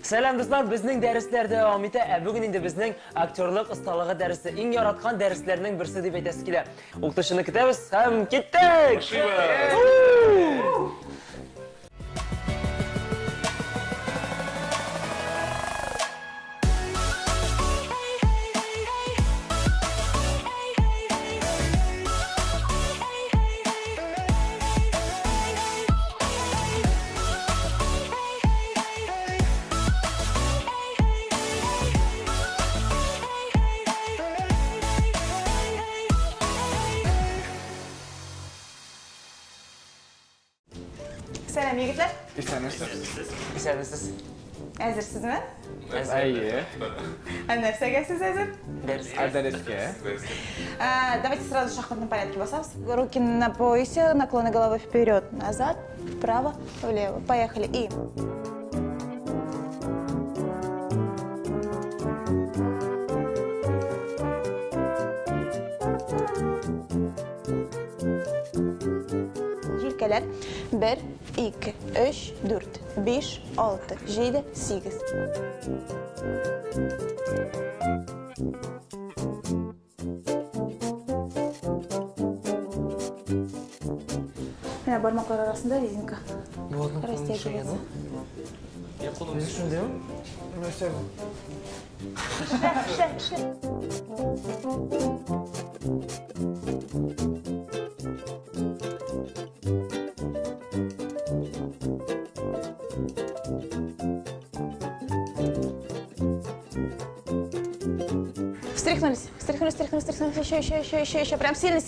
Selam dostlar, bizning darslar devam ete. Bugün indi bizning aktörlük ustalığı dersi. En yaratkan derslerinden birisi deb aytasiz kelar. O'qitishni ketamiz, ham ketdik. Selam yigitlar. Isanmisiz? Hazırsizmi? Ayy. Narsaga siz hazır? Адалетке. Давайте сразу в шахматном порядке басамся. Руки на поясе, наклоны головы вперед, назад, вправо, влево. Поехали. И... Жилкалар. 1, 2, 3, 4, 5, 6, 7, 8. Mana barmoqlar arasında rezinka. Rastlayabiliriz. Yapalım. Şunu diyor. Mesela. İşte. Встряхнулись. Еще. Прям сильно.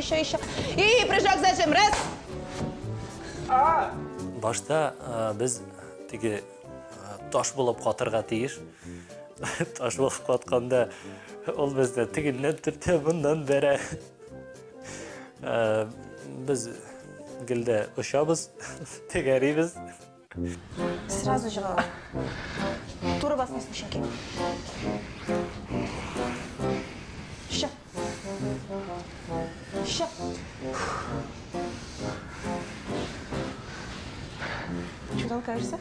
Еще. И прыжок зажим. Раз. Başta biz tigi tosh bo'lib xotirga tegish. Tosh bo'lib qotganda ol bizda tigindan turtdi bundan beri biz gilda o'shabız, tegarimiz. Сразу же. Тура басмай смешинки. Еще. Чего толкаешься?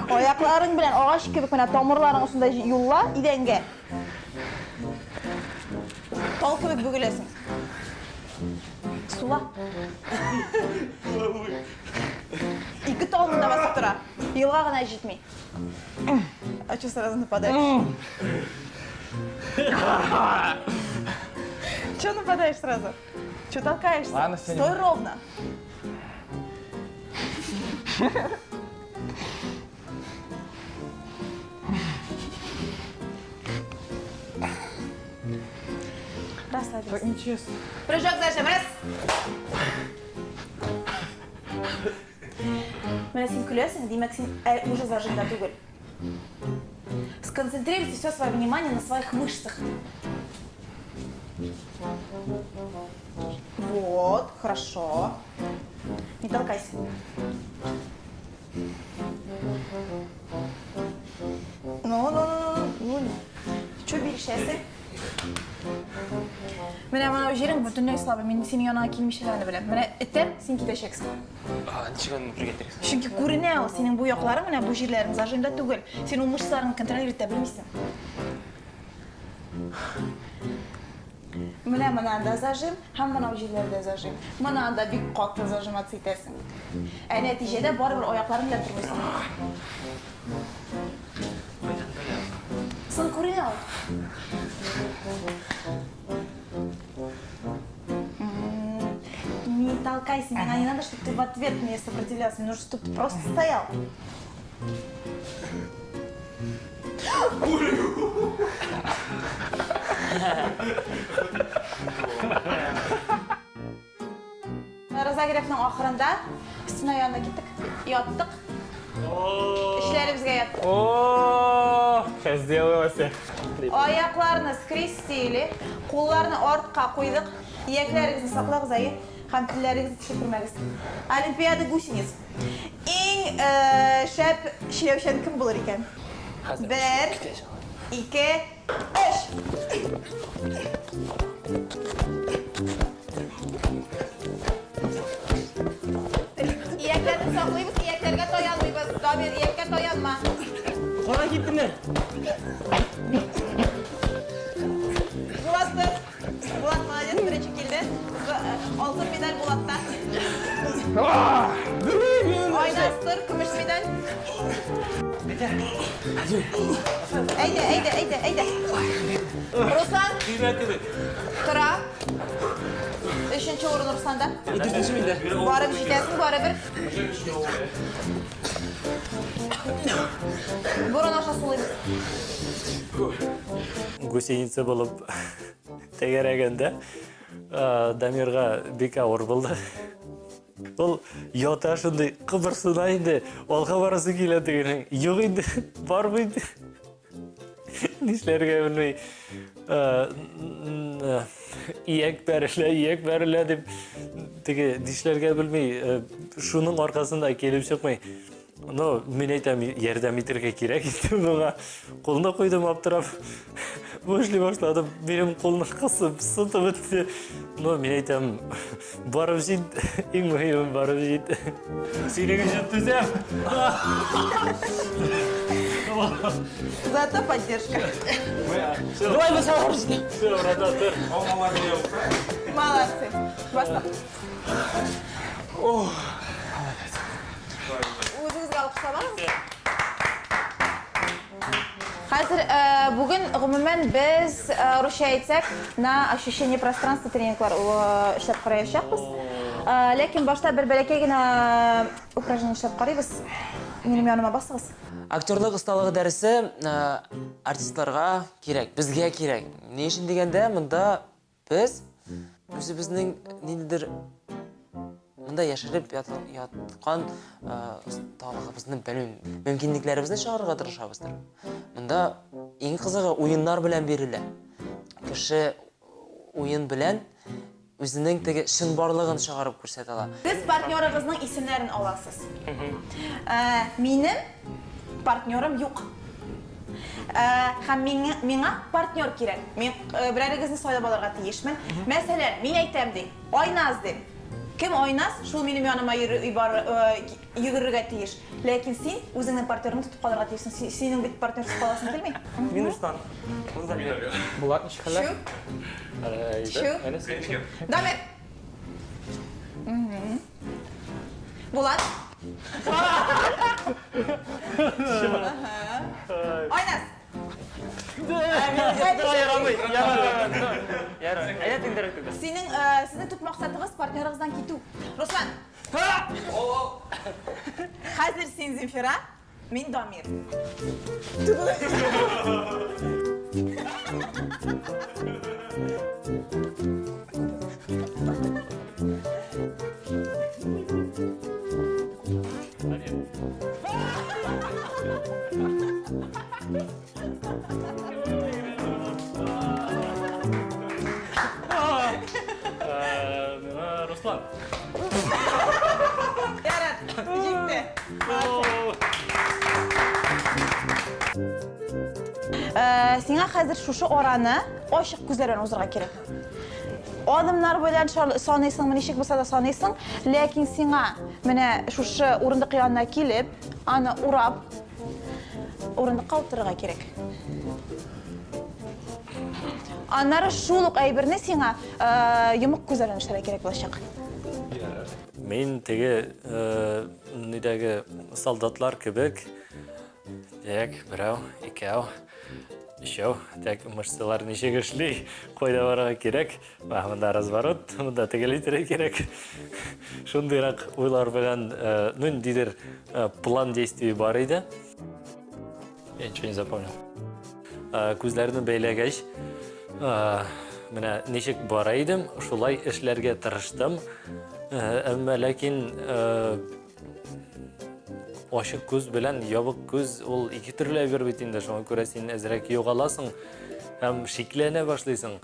Ayakların bilen ağaç gibi mana tomirlaring ustida yo'lla idanga. Tol gibi bo'gilasan. Sula. Ikki tolunda basib turadi. Yilg'ag'ini ajitmay. А что сразу нападаешь? Чего нападаешь сразу? Чего толкаешься? Ладно, Стой ровно. Расслабься. Так нечестно. Прыжок зажим. Раз. Mana sen kulyapsan, demak sen уже зажимda tugul. Сконцентрируйте все свое внимание на своих мышцах. Вот, хорошо. Не толкайся. Ну. Что берешься? Mana mana o yerim butunlay slaba. Men sening yoniga kelmishlarni bilaman. Mana itim, sen ketashaksan. Nechigani birga ketyapsiz? Chunki ko'rinadi, sening bu yoqlaring, mana bu yerlaring zajimda tugul. Sen u mushklarni kontrol eta bilmaysan. Mana zajim, ham mana bu yerlarda zajim. Mana anda bek qattiq zajimatsiya etasan. Natijada baribir oyoqlaring bilan turmaysan. Sen ko'rinadi. Не толкайся меня, не надо, чтобы ты в ответ мне сопротивлялся, мне нужно, чтобы ты просто стоял. Razogrebning oxirida stena yoniga ketdik, yotdik. Ishlarimizga yotdik. О, сейчас сделаю все. Oyoqlarni skresili, qo'llarni ortqa qo'ydik, iyaklaringizni saqlab zayi, ham tillaringizni tishib turmangiz. Olimpiada guseniz. Eng shap shilevshan kim bo'lar ekan? 1, 2, 3. Алтын! Булаттыр. Булат молодец, бірінші келді. Алтын медаль Булатта. Айнастыр, күміс медаль. Әйді. Руслан. Тұра. Үшінші орын Русланда. Дүртінші мінде. Барып жетесің, барып бір. Бұрын аша сұлаймыз. гусеница болып тегерегенде Дамирға бек ауыр болды. Ол йота шындай қыбырсына енді олға барасы келеді дегенің. Жоқ енді, бармайды. Нешлерге білмей. Иек бәрілі деп теге дишлерге білмей шуның арқасында келіп шықмай. Но мен айтам ярдәм итәргә кирәк итте буга. Қолына қойдым аптырап. Бөшлей башладым. Менің қолны қысып, сытып өтті. Но мен айтам барып жит, ең мөһиме барып жит. Сенің үшін түзем. Зато поддержка. Давай мы сауырсың. Все, братан, тұр. Молодцы. Баста. Өзіңізге алқыштамаңыз. Қазір бүгін ғұмумен біз русша айтсақ, на ощущение пространства тренингтар іштеп қарайышақпыз. Лекен башта бір бәлекей гена упражнение іштеп қарайбыз. Менің яныма басыңыз. Актерлық ұсталығы дәрісі артистларға керек, бізге керек. Не үшін дегенде, мұнда біз өзіміздің недедір мұнда яшырып ятқан ұсталығымыздың мүмкіндіктерімізді шығаруға тырышабыздар. Мұнда ең қызығы ойындар білән берілі. Кіші ойын білән өзінің теге шын барлығын шығарып көрсете ала. Сіз партнерыңыздың исемлерін аласыз. Менің партнерым жоқ. Һәм миңа партнер керек. Мен бірәрігізді сойлап алырға тиешмін. Мәселен, мен айтам дейм, ойназ дейм. Кім ойназ, шул менің яныма йүгіріге тиеш. Ләкин сен өзіңнің партнеріңді тұтып қалырға тиешсің. Сенің бит партнер тұтып қаласың келмей. Мен Руслан. Булат нишкәләр? Шу. Дамир. Булат. Ойназ. Сіздің түп мақсатыңыз партнеріңізден кету. Руслан. Қазір сен Земфира, мен Дамир. Руслан. Ярат, жетті. Сеңа қазір шушы ораны ашық көзлермен озырға керек. Adımlar boylan sanıysın, nişik bolsa da sanıysın. Lakin сиңа менә шушы урындык янына килеп, аны урап, урындыкка утырырга керек. Аннары шул ук әйберне сиңа йомык күзләрен эшләргә керек булачак. Мен теге недәге солдатлар кебек, берәү, икәү, үшәү, мышцалар ничек эшли, кайда барырга кирәк, монда разворот, монда тегелитер керек. Шундыйрак уйлар белән ниндидер план действий бар иде. Я ничего не запомнил. Күзләрне бәйләгәч, менә ничек бара идем, шулай эшләргә тырыштым. Әмма ләкин ашык күз белән ябык күз ул ике төрле әйбер бит инде. Шуңа күрә син әзрәк югаласың һәм шикләнә башлыйсың.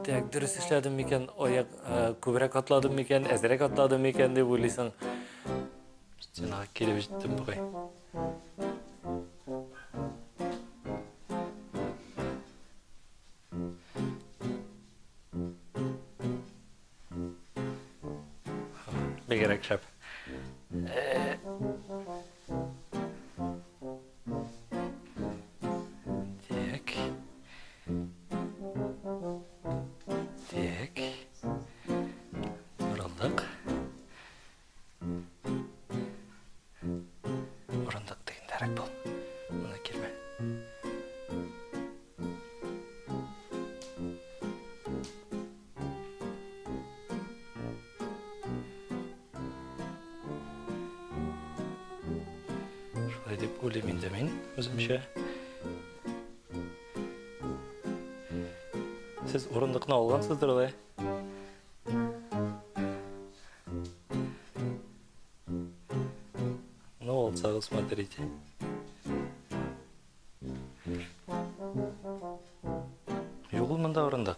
Дөрес эшләдем микән, аяк күбрәк атладым микән, әзрәк атладым микән дип уйлыйсың. Сиңа килеп җиттем бугай. Бигрәк шәп. ойлаймын да мен өзімше. Сіз орындықны алғансыздар ғой? Ну, вот, смотрите. Yok mu da orundaq?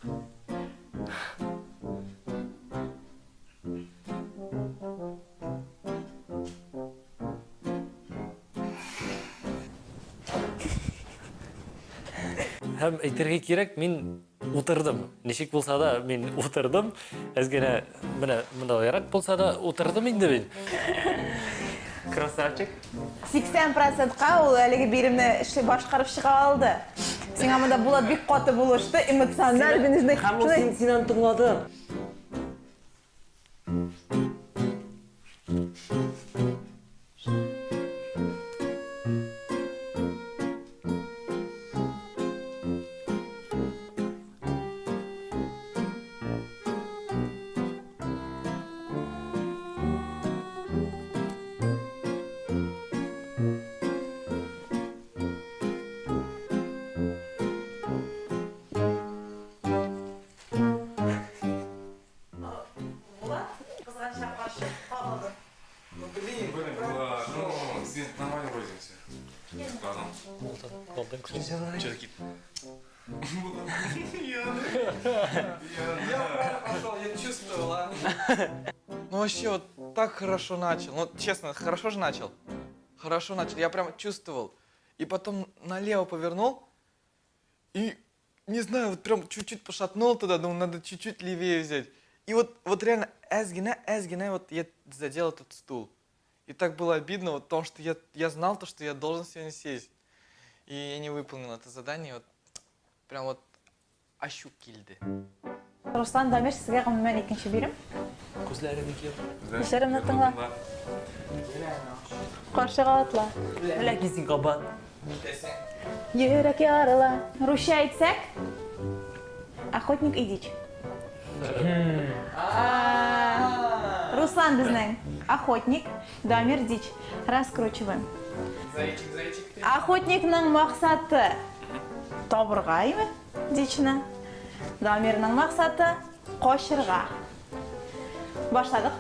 Hem aytırga kerak, men o'tirdim. Nechik bo'lsa da men o'tirdim. Azgina mana yarak bo'lsa da o'tirdim endi men. Красавчик. 80%қа ол әлеге берімні іші башқарып шыға алды. Сен амада болады бек қоты болышты, эмоциональ бенежный. Һәм ул синен тыңлады. Что такие? Я чувствовала. Ну вообще вот так хорошо начал. Ну честно, хорошо же начал. Хорошо начал. Я прям чувствовал. И потом налево повернул. И не знаю, вот прям чуть-чуть пошатнул туда, думал, надо чуть-чуть левее взять. И вот реально эсгина, вот я задел этот стул. И так было обидно, вот, потому что я знал то, что я должен сегодня сесть. И я не выполнил это задание, вот прям вот ашу келді. Руслан, Дамир, сізге ғыммен екінші берім. Көзләрің кел. Кешірімді тыңла. Қаршы қалатла. Әлә кисин қабат. Йөрәк ярыла. Русша айтсак, охотник и дичь. Руслан біздің охотник, Дамир дичь. Раскручиваем. Зайчик. Охотникның мақсаты табырға еме, дичіні. Дамирның мақсаты қошырға. Башладық.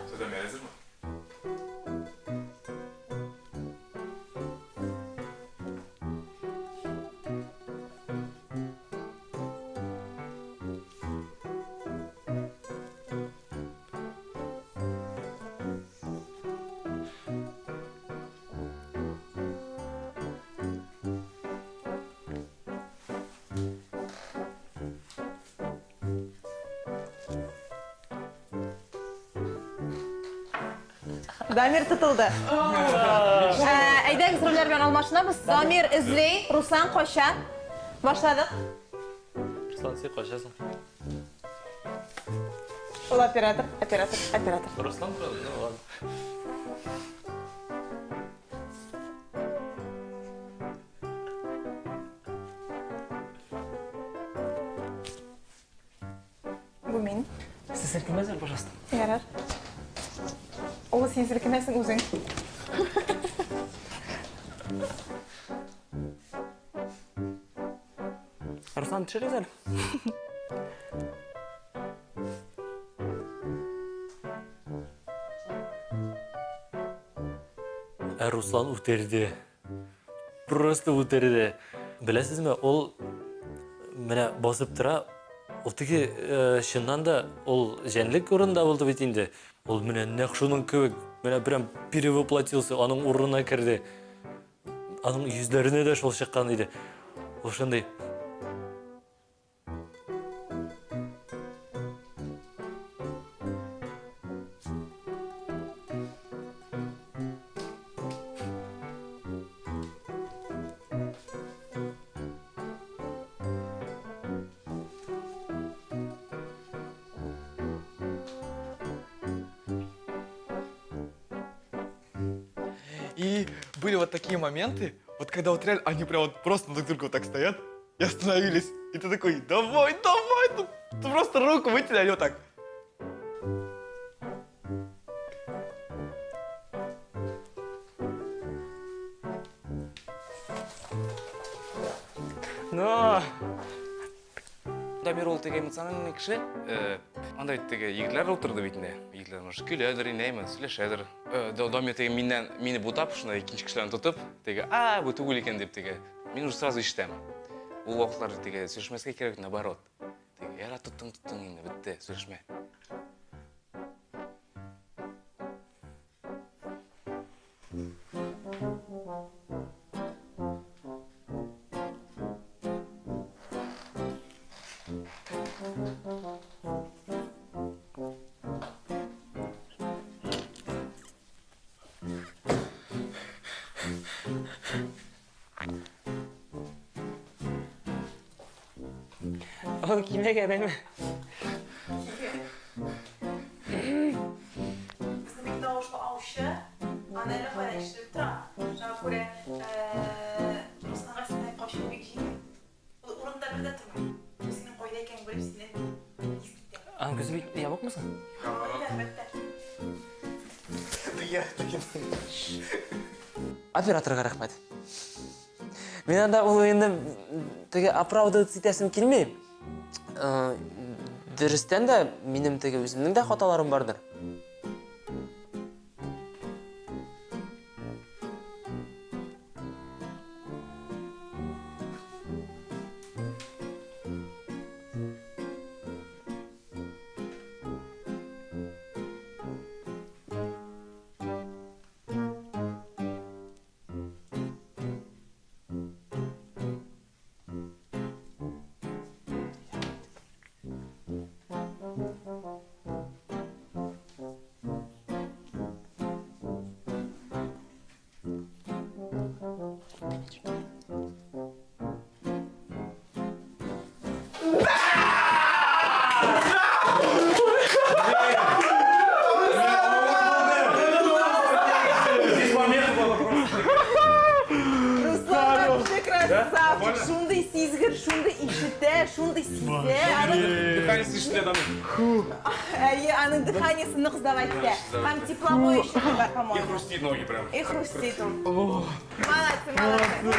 Дамир тұтылды. Әйдәңіз рөлермен алмашынамыз. Дамир ізлей, Руслан қоша. Башладық. Руслан, сен қошасың. Ол оператор. Руслан правда, ну ладно. Бұл мен. Сіз сілкімезер, пожалуйста. Ярар. Ол сен сілкімесің өзің. Руслан, түшіріңіз әлі. Руслан өтерді. Просто өтерді. Білесіз ме, ол мені басып тұра, ол теге шыннан да ол жәнлік орында болды бет енді. Ол мені нәқшының көбік, мені прям перевоплотился, аның орнына кірді. Аның yüzlerine де шол шыққан дейді. Ол шындай. И были вот такие моменты, вот когда вот реально они прям вот просто друг друга вот так стоят и остановились. И ты такой, давай, ты просто руку вытяни, они вот так. Дамир ол теге эмоциональный киши. Андай теге егетлер отырды битинде. Егетлер может күләдер, инәйме, сөйләшәдер. Дамир теге мине бутап, шуны икенче кешеләрне тотып, теге, бу түгел икән дип теге. Мин уже сразу ишетәм. Ул вакытлар теге сөйләшмәскә кирәк, наоборот. Теге, яра тоттың инде, бетте, сөйләшмә. Oğlum kime geleyim mi? Bizning tovushli ovushi anali qarashib turadi. Shunga ko'ra, Ruslan rasmini qo'shib bekishing. O'rinda birda turmang. Sening qo'yda ekan bo'lib seni Aa, gözü bir yamuk musun? albatta. Operatorga rahmat. Men anda u endi tege оправдывать etəsim kelmay. Dürüstən də mənim tege özümün də xatalarım vardır. Ruslan вообще красавчик. Шундай сизгір, шундай ишіті, шундай сезе. Аның дыханиесі нық сдавайся. Там тепловой еще бар, по-моему. И хрустит ноги прям. И хрустит он. Молодцы, молодцы.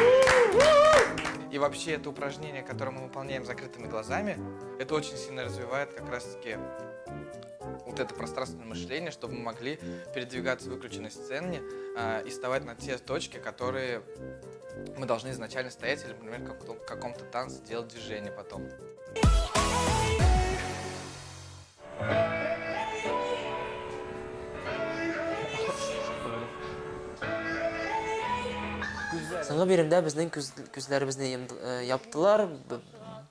И вообще это упражнение, которое мы выполняем закрытыми глазами, это очень сильно развивает как раз-таки вот это пространственное мышление, чтобы мы могли передвигаться в выключенной сцене и вставать на те точки, которые мы должны изначально стоять, или, например, в каком-то танце делать движение потом. Соңғы берімде біздің күзләребезне яптылар,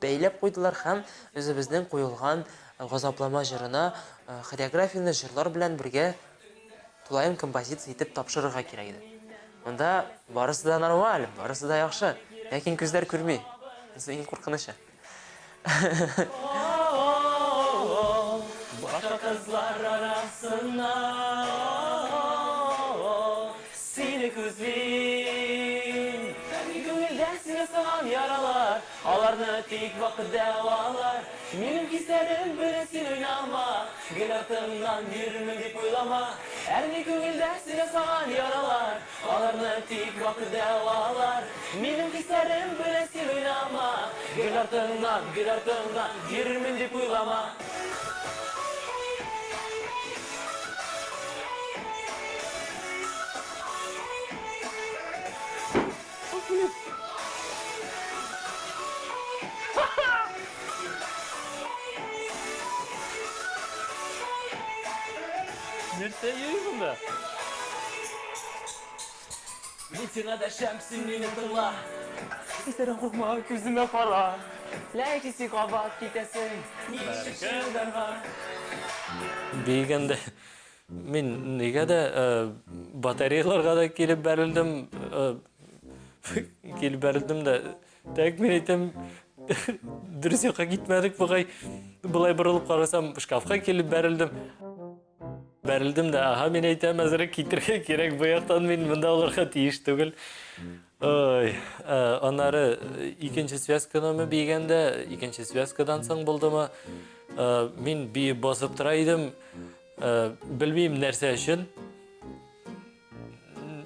бәйләп қойдылар һәм өзебезнең қойылған газаплама җырына хореографияны җырлар белән бергә тулаем композиция итеп тапшырырга кирәк иде. Монда барысы да нормаль, барысы да яхшы, ләкин күзләр күрми. Иң куркынычы. Башка кызлар арасына сине күзлим. Күңелдә сине саган яралар, аларны тик вакыт дәвалар. Минем кисләрем белән син уйнама, гел артыңнан йөрмә дип уйлама. Әрни күңелдә сине саган яралар, аларны тик вакыт дәвалар. Минем кисләрем белән син уйнама, гел артыңнан йөрмә дип уйлама. Нәрсә йөрисең да? Мин сиңа дәшәм, син мине тыңла. Сиздән куркма, күземә кара. Ләкин син кабат китәсең, ишекләргә. Бейгенде мен неге де батареяларға да келіп бәрілдім да тәк мен айтам дұрыс жаққа кетмедік бұлай бұрылып қарасам шкафқа келіп бәрілдім да аға мен айтам әзірі кетірге керек бұяқтан мен мұнда оларға тиіш түгіл. Онары екінші связканы бейгенде екінші связкадан соң болдымы мен бей басып тұрайдым, білмеймін нәрсе үшін.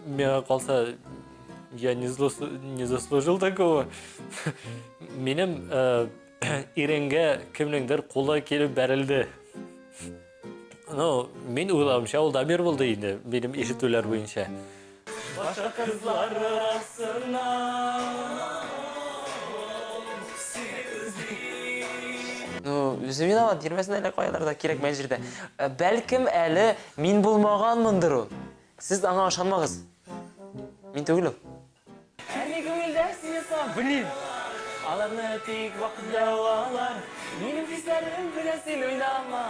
Меға қалса, я не заслужил такого. Менім Иренге кімніңдір қолы келіп бәрілді. Мен ойлауымша, ол да бер болды енді, менің ешітулер бойынша. Başka kızlar arasına Өзі виноват, дермесін әлі қояларда керек мән жерде. Бәлкім әлі мен болмағанмындыр ол. Сіз аңа ашанмағыз. Мен төгілім. Әне көңілдер сенесі білін Аларны тек вақытта алар Менің кестерім білесін ойнама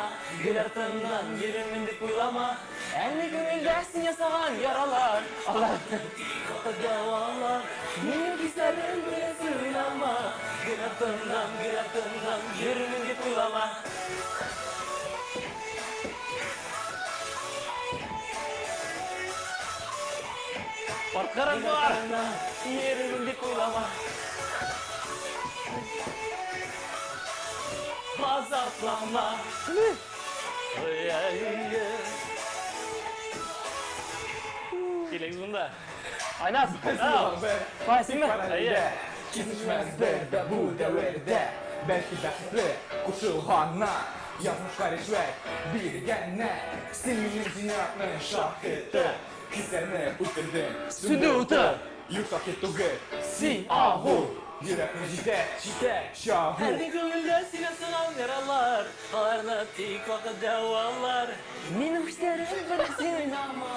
Гүл артынан еремін деп ойлама Әне көңілдер сенесіған яралар Аларны тек вақытта алар Менің кестерім білесін ойнама Гүл артынан еремін деп ойлама Barkarım var Yerimim деп ойлама Азаплама Келек зұнда Айнас, қайсың ба? Kesişmezler de bu devirde Belki bəxtli qoşulğanlar Yazmışlar işlər bir gənə Senin zinatın şahidi Kizlərini uydurdun Südutu Yurtak ettuğu Si ahu Yüreğini ciddə şahu Әне көңілді сені сынған yaralar Аларны тек вақытта алар Менің күштерім білесін ойнама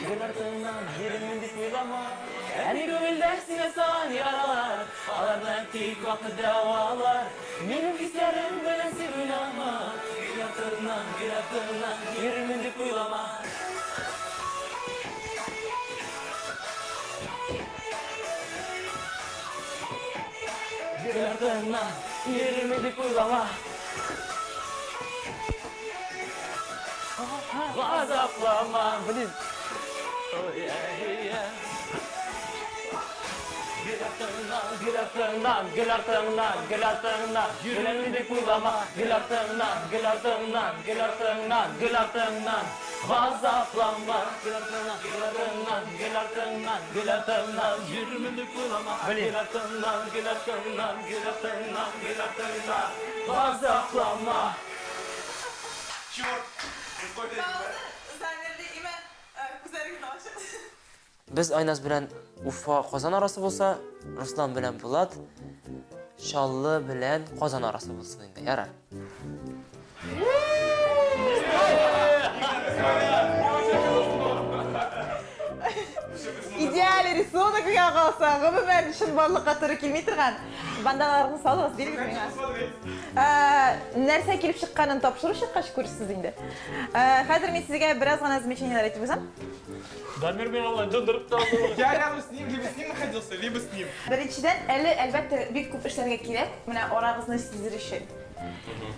Гүл артынан еремін деп ойлама Әне көңілді сені сынған яралар Аларны тек вақытта алар Менің күштерім білесін ойнама Гүл артынан еремін деп ойлама Gül ardından yerimi dik uygama Gazaplama Bilin Gül ardından yerimi dik uygama Gül ardından Gazaplama Gül ardından yerimi dik uygama Gül ardından Gazaplama Biz Aynaz bilen Ufa Qozan arası bolsa, Ruslan bilen Bulat, Şallı bilen Qozan arası bolsun indi. Yarar. İdeal рисунок uya qalsa, ғымымен үшін барлыққа тұры келмей тұрған. Бандаларыңыз салыңыз, беріңіз меңа. Нәрсе келіп шыққанын тапшыру шыққаш көрсіз енді. Қазір мен сізге біраз ғана замечаниялар айтып өзім. Дамир мен Алла жындырып қалды. Я рядом с ним, либо с ним находился, либо с ним. Біріншіден, әлі әлбәтті бек көп ішлерге керек, мына орағызны сіздер үшін.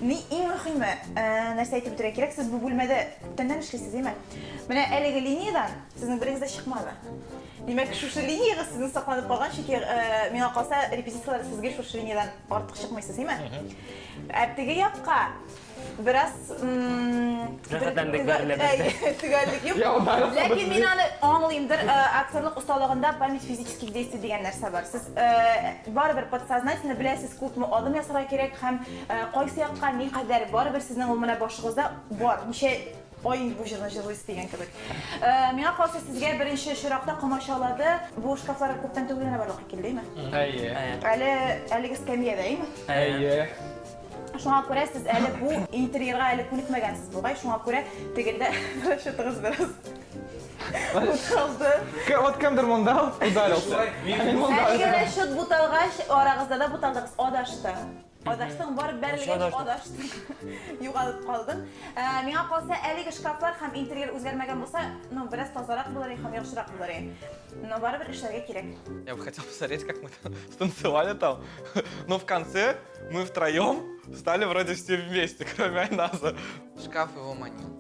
Ең мұхимі нәрсе айтып өтірге керек, сіз бұл бөлмеде көптенден ішлесіз еме. Мына әлігі линиядан сіздің біріңізде шықмады. Демек, шушы линияға сіздің сақланып қалған шекер, меңа қалса репетициялар сізге шушы линиядан артық шықмайсыз еме. Әптіге яққа biraz Rəxətləndik bəriləməkdə. tügəllik yok. Lakin мен аны anlayımdır, aktörlük ustalığında pamять fizических действий деген нәрсе бар. Siz baribir подсознательно biləsiz күпме adım ясарга керек һәм кайсы якка ни кадәр барибir сезнең ул менә башыгызда бар. Ничә ай бу җырны җырлыйсыз дигән кебек. Миңа калса сезгә беренче чиракта комачалады. Бу шкафлар күптән түгел генә барлыкка килдеме? Әлеге скамьядаймы? Шуңа күрә сез әле бу интерьерга әле күнекмәгәнсез бугай. Шуңа күрә тегендә расчетыгыз biraz Уталды. Вот кемдер монда ударился. Әлеге расчет буталгач, арагызда да буталдыгыз адашты. Адаштың бар бәрлегәч адаштың. Югалып калдың. Миңа калса әлеге шкафлар һәм интерьер үзгәрмәгән булса, biraz тазарак булыр, һәм яхшырак булыр. Барыбер эшләргә кирәк. Я бы хотел посмотреть, как мы станцевали там. Но в конце мы втроем стали вроде все вместе, кроме Айназа. Шкаф его манил.